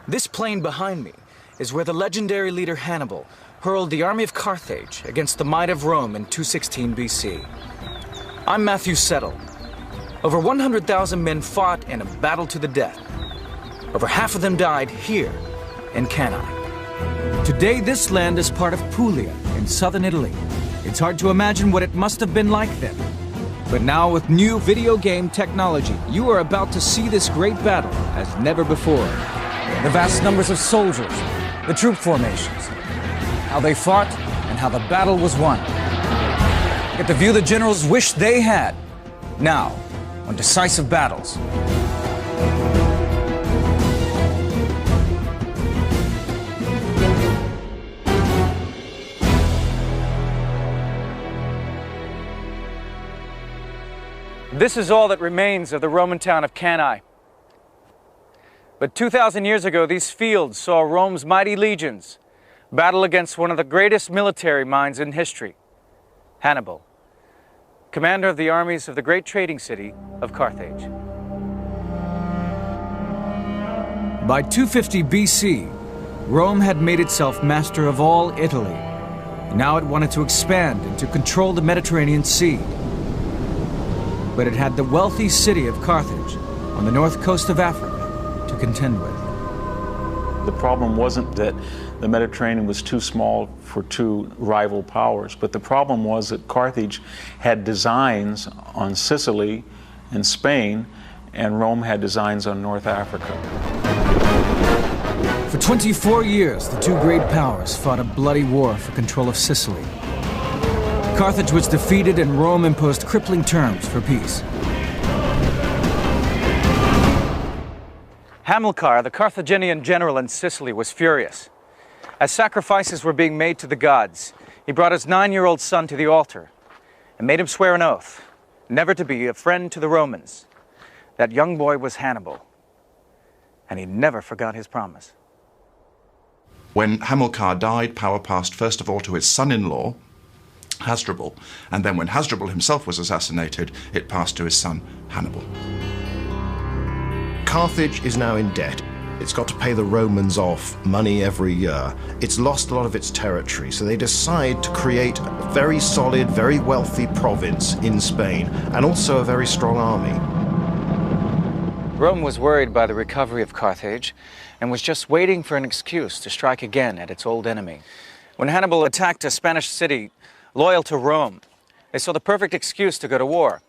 This plain behind me is where the legendary leader Hannibal hurled the army of Carthage against the might of Rome in 216 BC. I'm Matthew Settle. Over 100,000 men fought in a battle to the death. Over half of them died here in Cannae. Today, this land is part of Puglia in southern Italy. It's hard to imagine what it must have been like then. But now, with new video game technology, you are about to see this great battle as never before. The vast numbers of soldiers, the troop formations, how they fought, and how the battle was won. Get the view the generals wish they had. Now, on Decisive Battles. This is all that remains of the Roman town of Cannae. But 2,000 years ago, these fields saw Rome's mighty legions battle against one of the greatest military minds in history, Hannibal, commander of the armies of the great trading city of Carthage. By 250 BC, Rome had made itself master of all Italy. Now it wanted to expand and to control the Mediterranean Sea. But it had the wealthy city of Carthage on the north coast of Africa to contend with. The problem wasn't that the Mediterranean was too small for two rival powers, but the problem was that Carthage had designs on Sicily and Spain, and Rome had designs on North Africa. For 24 years, the two great powers fought a bloody war for control of Sicily. Carthage was defeated and Rome imposed crippling terms for peace. Hamilcar, the Carthaginian general in Sicily, was furious. As sacrifices were being made to the gods, he brought his 9-year-old son to the altar and made him swear an oath, never to be a friend to the Romans. That young boy was Hannibal, and he never forgot his promise. When Hamilcar died, power passed first of all to his son-in-law, Hasdrubal, and then when Hasdrubal himself was assassinated, it passed to his son, Hannibal. Carthage is now in debt. It's got to pay the Romans off money every year. It's lost a lot of its territory, so they decide to create a very solid, very wealthy province in Spain, and also a very strong army. Rome was worried by the recovery of Carthage and was just waiting for an excuse to strike again at its old enemy. When Hannibal attacked a Spanish city loyal to Rome, they saw the perfect excuse to go to war.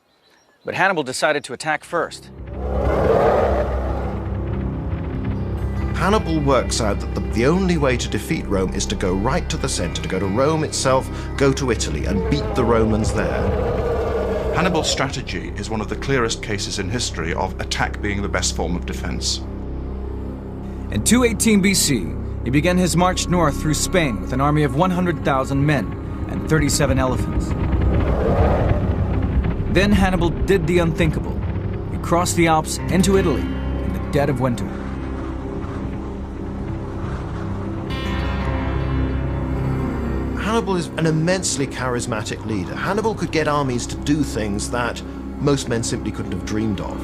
But Hannibal decided to attack first. Hannibal works out that the only way to defeat Rome is to go right to the center, to go to Rome itself, go to Italy, and beat the Romans there. Hannibal's strategy is one of the clearest cases in history of attack being the best form of defense. In 218 BC, he began his march north through Spain with an army of 100,000 men and 37 elephants. Then Hannibal did the unthinkable. He crossed the Alps into Italy in the dead of winter. Hannibal is an immensely charismatic leader. Hannibal could get armies to do things that most men simply couldn't have dreamed of.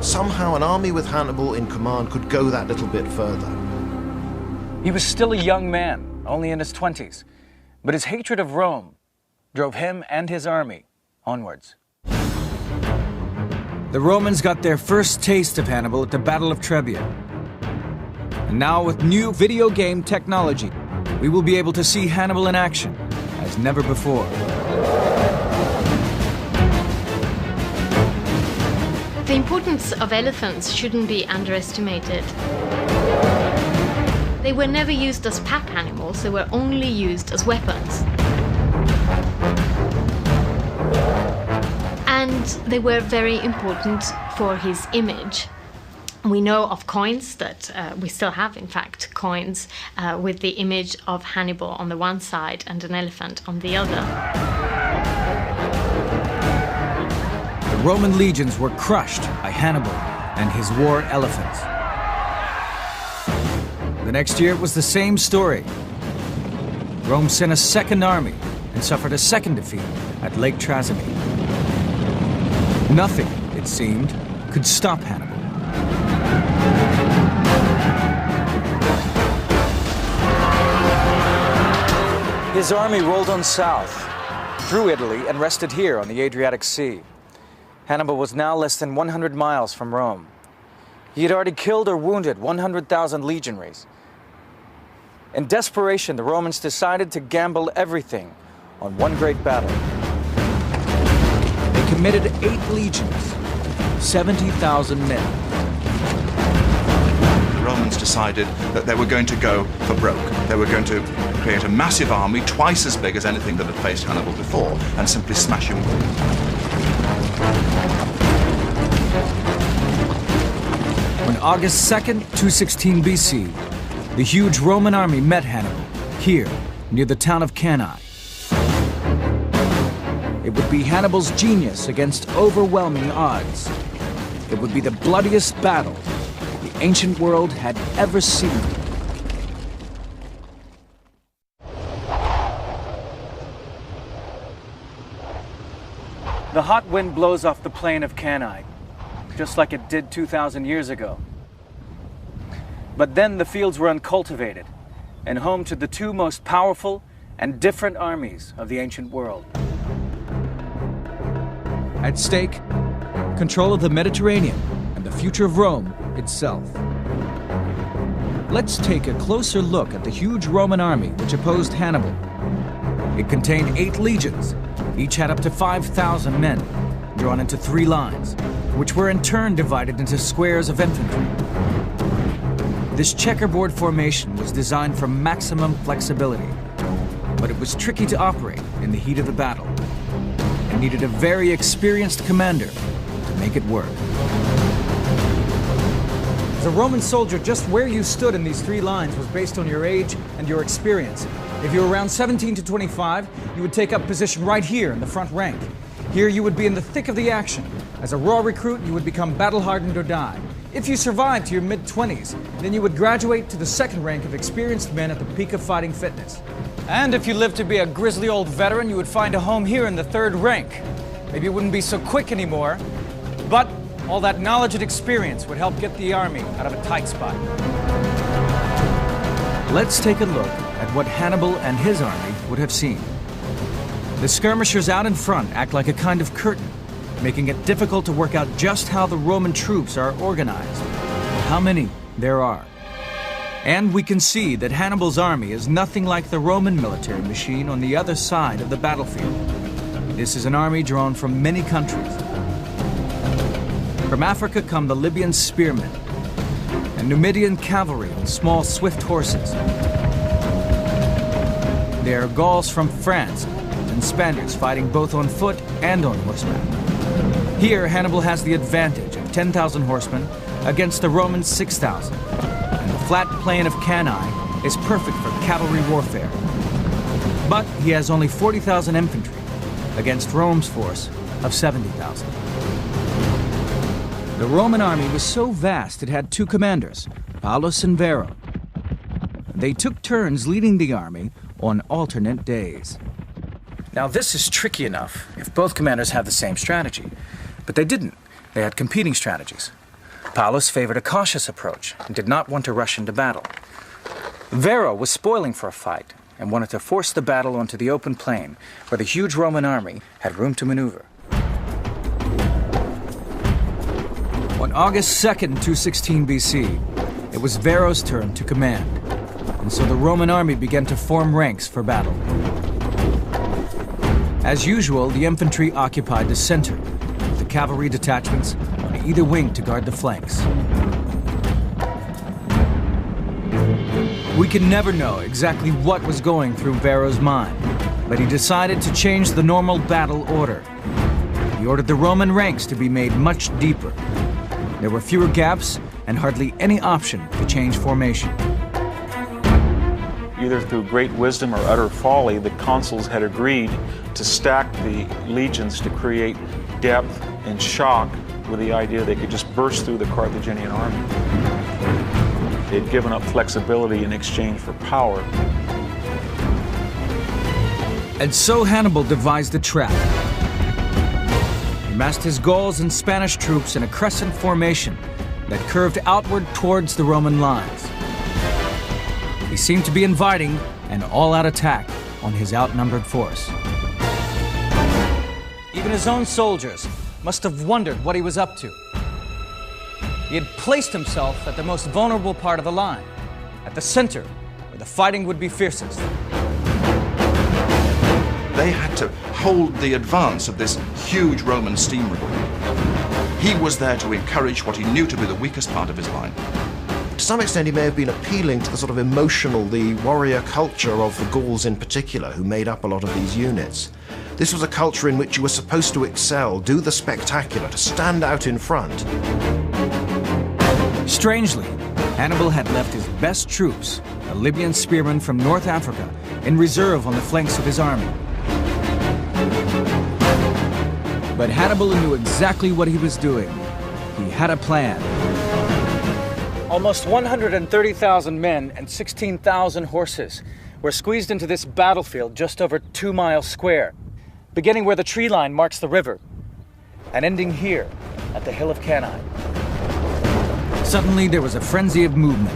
Somehow an army with Hannibal in command could go that little bit further. He was still a young man, only in his 20s, but his hatred of Rome drove him and his army onwards. The Romans got their first taste of Hannibal at the Battle of Trebia. And now with new video game technology, we will be able to see Hannibal in action as never before. The importance of elephants shouldn't be underestimated. They were never used as pack animals, they were only used as weapons. And they were very important for his image. We know of coins that we still have, in fact, coins with the image of Hannibal on the one side and an elephant on the other. The Roman legions were crushed by Hannibal and his war elephants. The next year it was the same story. Rome sent a second army and suffered a second defeat at Lake Trasimene. Nothing, it seemed, could stop Hannibal. his army rolled on south, through Italy, and rested here on the Adriatic Sea. Hannibal was now less than 100 miles from Rome. He had already killed or wounded 100,000 legionaries. In desperation, the Romans decided to gamble everything on one great battle. They committed 8 legions, 70,000 men. The Romans decided that they were going to go for broke. They were going to create a massive army, twice as big as anything that had faced Hannibal before, and simply smash him. On August 2nd, 216 BC, the huge Roman army met Hannibal, here, near the town of Cannae. It would be Hannibal's genius against overwhelming odds. It would be the bloodiest battle the ancient world had ever seen. The hot wind blows off the plain of Cannae, just like it did 2,000 years ago. But then the fields were uncultivated and home to the 2 most powerful and different armies of the ancient world. At stake, control of the Mediterranean and the future of Rome itself. Let's take a closer look at the huge Roman army which opposed Hannibal. It contained 8 legions. Each had up to 5,000 men, drawn into 3 lines, which were in turn divided into squares of infantry. This checkerboard formation was designed for maximum flexibility, but it was tricky to operate in the heat of the battle, and needed a very experienced commander to make it work. As a Roman soldier, just where you stood in these 3 lines was based on your age and your experience. If you were around 17 to 25, you would take up position right here in the front rank. Here you would be in the thick of the action. As a raw recruit, you would become battle-hardened or die. If you survived to your mid-20s, then you would graduate to the second rank of experienced men at the peak of fighting fitness. And if you lived to be a grisly old veteran, you would find a home here in the third rank. Maybe you wouldn't be so quick anymore, but all that knowledge and experience would help get the army out of a tight spot. Let's take a look at what Hannibal and his army would have seen. The skirmishers out in front act like a kind of curtain, making it difficult to work out just how the Roman troops are organized, and how many there are. And we can see that Hannibal's army is nothing like the Roman military machine on the other side of the battlefield. This is an army drawn from many countries. From Africa come the Libyan spearmen, and Numidian cavalry on small, swift horses. There are Gauls from France, and Spaniards fighting both on foot and on horseback. Here, Hannibal has the advantage of 10,000 horsemen against the Roman 6,000, and the flat plain of Cannae is perfect for cavalry warfare. But he has only 40,000 infantry against Rome's force of 70,000. The Roman army was so vast it had 2 commanders, Paulus and Varro. They took turns leading the army on alternate days. Now this is tricky enough if both commanders had the same strategy, but they didn't. They had competing strategies. Paulus favored a cautious approach and did not want to rush into battle. Varro was spoiling for a fight and wanted to force the battle onto the open plain where the huge Roman army had room to maneuver. On August 2nd, 216 BC, it was Varro's turn to command, and so the Roman army began to form ranks for battle. As usual, the infantry occupied the center, with the cavalry detachments on either wing to guard the flanks. We can never know exactly what was going through Varro's mind, but he decided to change the normal battle order. He ordered the Roman ranks to be made much deeper. There were fewer gaps and hardly any option to change formation. Either through great wisdom or utter folly, the consuls had agreed to stack the legions to create depth and shock with the idea they could just burst through the Carthaginian army. They'd given up flexibility in exchange for power. And so Hannibal devised a trap. He massed his Gauls and Spanish troops in a crescent formation that curved outward towards the Roman lines. He seemed to be inviting an all-out attack on his outnumbered force. Even his own soldiers must have wondered what he was up to. He had placed himself at the most vulnerable part of the line, at the center, where the fighting would be fiercest. They had to hold the advance of this huge Roman steamroller. He was there to encourage what he knew to be the weakest part of his line. To some extent, he may have been appealing to the sort of emotional, the warrior culture of the Gauls in particular, who made up a lot of these units. This was a culture in which you were supposed to excel, do the spectacular, to stand out in front. Strangely, Hannibal had left his best troops, the Libyan spearmen from North Africa, in reserve on the flanks of his army. But Hannibal knew exactly what he was doing. He had a plan. Almost 130,000 men and 16,000 horses were squeezed into this battlefield just over 2 miles square, beginning where the tree line marks the river, and ending here at the hill of Cannae. Suddenly, there was a frenzy of movement.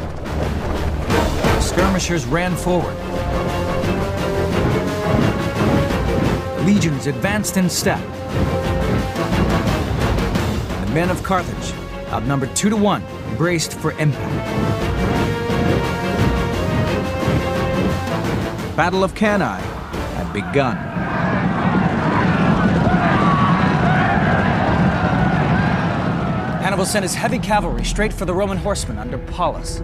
The skirmishers ran forward. Legions advanced in step. The men of Carthage, outnumbered 2 to 1, braced for impact. The Battle of Cannae had begun. Hannibal sent his heavy cavalry straight for the Roman horsemen under Paulus.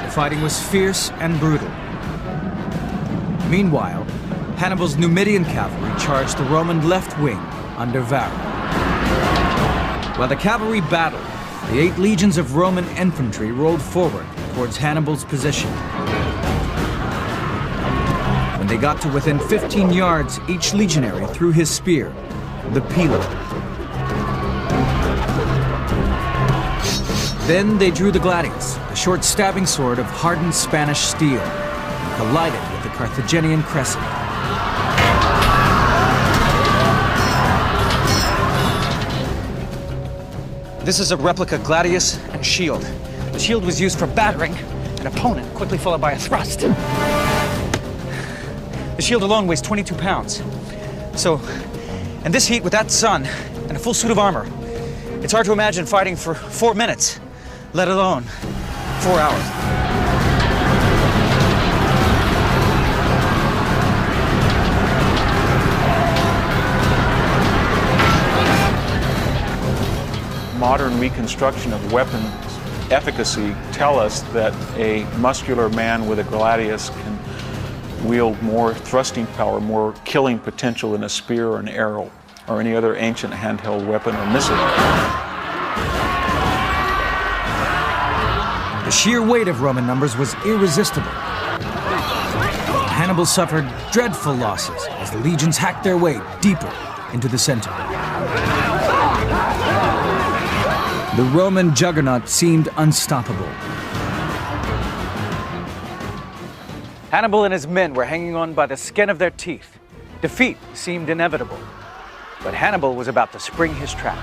The fighting was fierce and brutal. Meanwhile, Hannibal's Numidian cavalry charged the Roman left wing under Varro. While the cavalry battled, the 8 legions of Roman infantry rolled forward towards Hannibal's position. When they got to within 15 yards, each legionary threw his spear, the pilo. Then they drew the gladius, a short stabbing sword of hardened Spanish steel, and collided with the Carthaginian crescent. This is a replica gladius and shield. The shield was used for battering an opponent, quickly followed by a thrust. The shield alone weighs 22 pounds. So, in this heat with that sun and a full suit of armor, it's hard to imagine fighting for 4 minutes, let alone 4 hours. Modern reconstruction of weapons efficacy tell us that a muscular man with a gladius can wield more thrusting power, more killing potential than a spear or an arrow or any other ancient handheld weapon or missile. The sheer weight of Roman numbers was irresistible. Hannibal suffered dreadful losses as the legions hacked their way deeper into the center. The Roman juggernaut seemed unstoppable. Hannibal and his men were hanging on by the skin of their teeth. Defeat seemed inevitable, but Hannibal was about to spring his trap.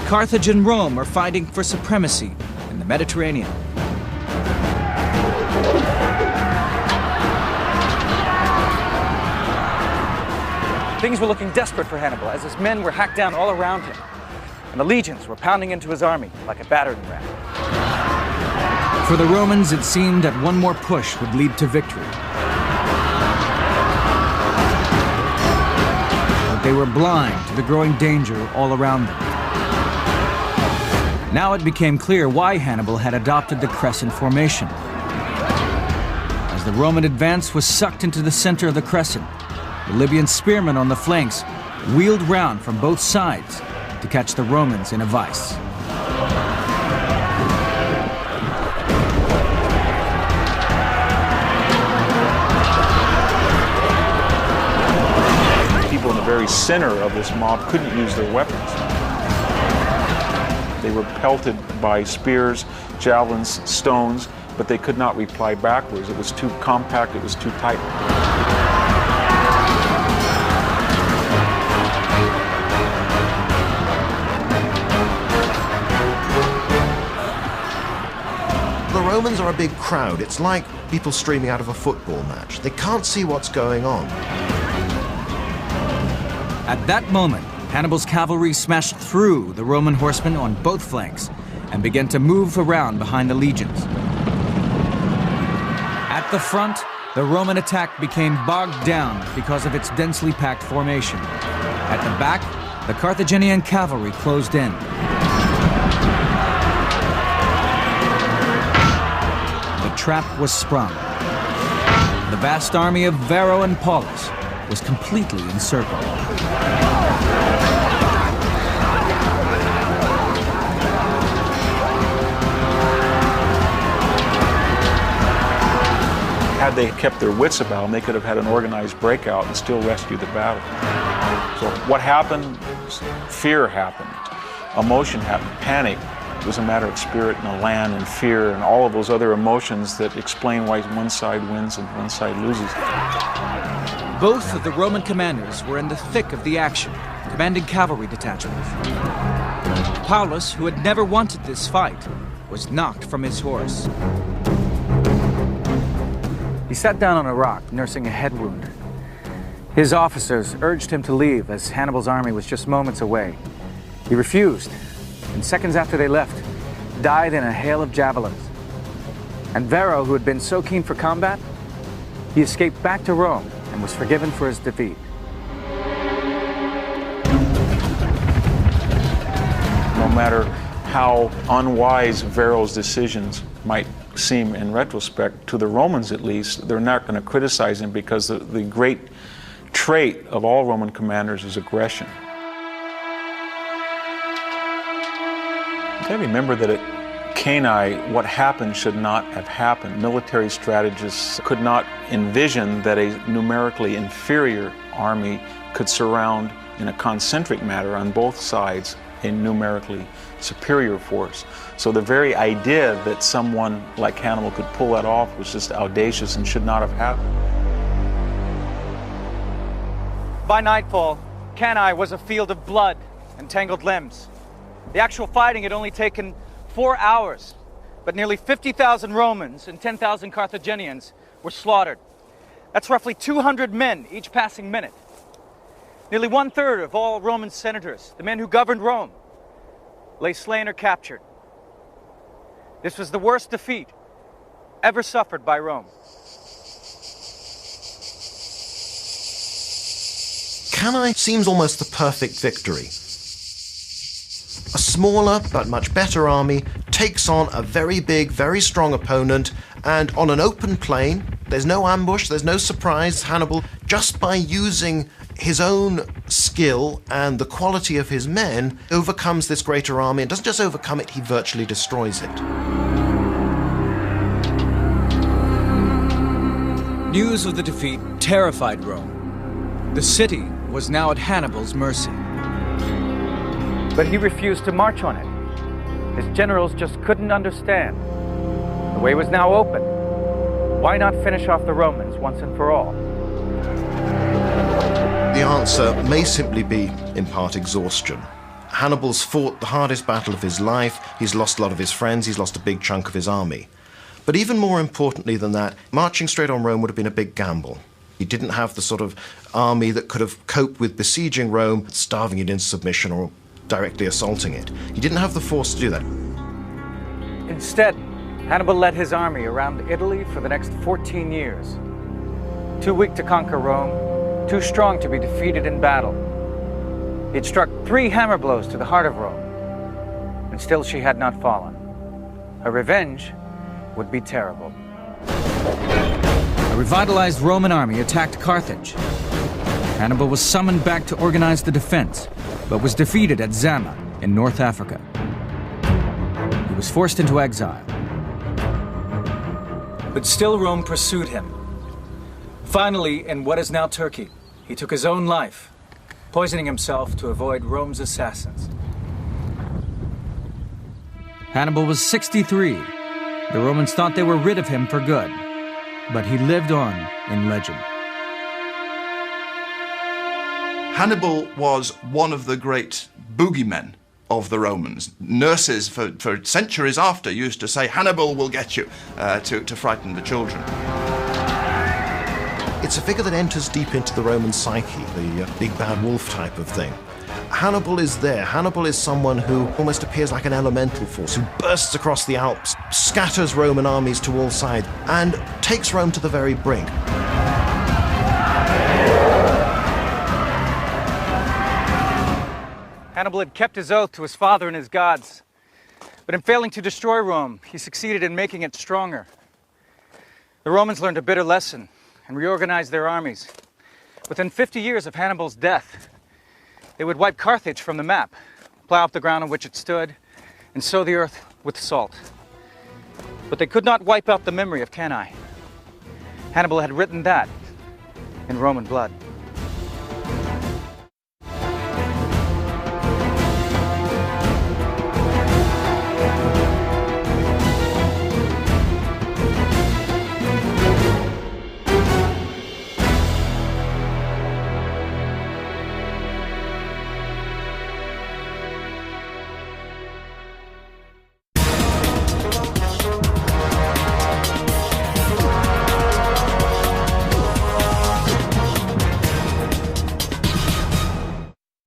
Carthage and Rome are fighting for supremacy in the Mediterranean. Things were looking desperate for Hannibal as his men were hacked down all around him, and the legions were pounding into his army like a battering ram. For the Romans, it seemed that one more push would lead to victory. But they were blind to the growing danger all around them. Now it became clear why Hannibal had adopted the crescent formation. As the Roman advance was sucked into the center of the crescent, the Libyan spearmen on the flanks wheeled round from both sides to catch the Romans in a vice. center of this mob couldn't use their weapons. They were pelted by spears, javelins, stones, but they could not reply backwards. It was too compact, it was too tight. The Romans are a big crowd. It's like people streaming out of a football match. They can't see what's going on. At that moment, Hannibal's cavalry smashed through the Roman horsemen on both flanks and began to move around behind the legions. At the front, the Roman attack became bogged down because of its densely packed formation. At the back, the Carthaginian cavalry closed in. The trap was sprung. The vast army of Varro and Paulus was completely encircled. Had they kept their wits about them, they could have had an organized breakout and still rescued the battle. So what happened? Fear happened. Emotion happened. Panic. It was a matter of spirit and elan and fear and all of those other emotions that explain why one side wins and one side loses. Both of the Roman commanders were in the thick of the action, commanding cavalry detachments. Paulus, who had never wanted this fight, was knocked from his horse. He sat down on a rock, nursing a head wound. His officers urged him to leave, as Hannibal's army was just moments away. He refused, and seconds after they left, died in a hail of javelins. And Varro, who had been so keen for combat, he escaped back to Rome and was forgiven for his defeat. No matter how unwise Varro's decisions might seem in retrospect, to the Romans at least, they're not going to criticize him because the great trait of all Roman commanders is aggression. You gotta remember that at Cannae, what happened should not have happened. Military strategists could not envision that a numerically inferior army could surround in a concentric manner on both sides a numerically superior force. So the very idea that someone like Hannibal could pull that off was just audacious and should not have happened. By nightfall, Cannae was a field of blood and tangled limbs. The actual fighting had only taken 4 hours, but nearly 50,000 Romans and 10,000 Carthaginians were slaughtered. That's roughly 200 men each passing minute. Nearly 1/3 of all Roman senators, the men who governed Rome, lay slain or captured. This was the worst defeat ever suffered by Rome. Cannae seems almost the perfect victory. A smaller but much better army takes on a very big, very strong opponent, and on an open plain, there's no ambush, there's no surprise. Hannibal, just by using his own skill and the quality of his men, overcomes this greater army, and doesn't just overcome it, he virtually destroys it. News of the defeat terrified Rome. The city was now at Hannibal's mercy. But he refused to march on it. His generals just couldn't understand. The way was now open. Why not finish off the Romans once and for all? The answer may simply be, in part, exhaustion. Hannibal's fought the hardest battle of his life. He's lost a lot of his friends. He's lost a big chunk of his army. But even more importantly than that, marching straight on Rome would have been a big gamble. He didn't have the sort of army that could have coped with besieging Rome, starving it into submission, or directly assaulting it. He didn't have the force to do that. Instead, Hannibal led his army around Italy for the next 14 years. Too weak to conquer Rome, too strong to be defeated in battle. He'd struck 3 hammer blows to the heart of Rome, and still she had not fallen. Her revenge would be terrible. A revitalized Roman army attacked Carthage. Hannibal was summoned back to organize the defense, but was defeated at Zama in North Africa. He was forced into exile. But still Rome pursued him. Finally, in what is now Turkey, he took his own life, poisoning himself to avoid Rome's assassins. Hannibal was 63. The Romans thought they were rid of him for good, but he lived on in legend. Hannibal was one of the great boogeymen of the Romans. Nurses for centuries after used to say, Hannibal will get you, to frighten the children. It's a figure that enters deep into the Roman psyche, the big bad wolf type of thing. Hannibal is there. Hannibal is someone who almost appears like an elemental force, who bursts across the Alps, scatters Roman armies to all sides, and takes Rome to the very brink. Hannibal had kept his oath to his father and his gods, but in failing to destroy Rome, he succeeded in making it stronger. The Romans learned a bitter lesson and reorganized their armies. Within 50 years of Hannibal's death, they would wipe Carthage from the map, plow up the ground on which it stood, and sow the earth with salt. But they could not wipe out the memory of Cannae. Hannibal had written that in Roman blood.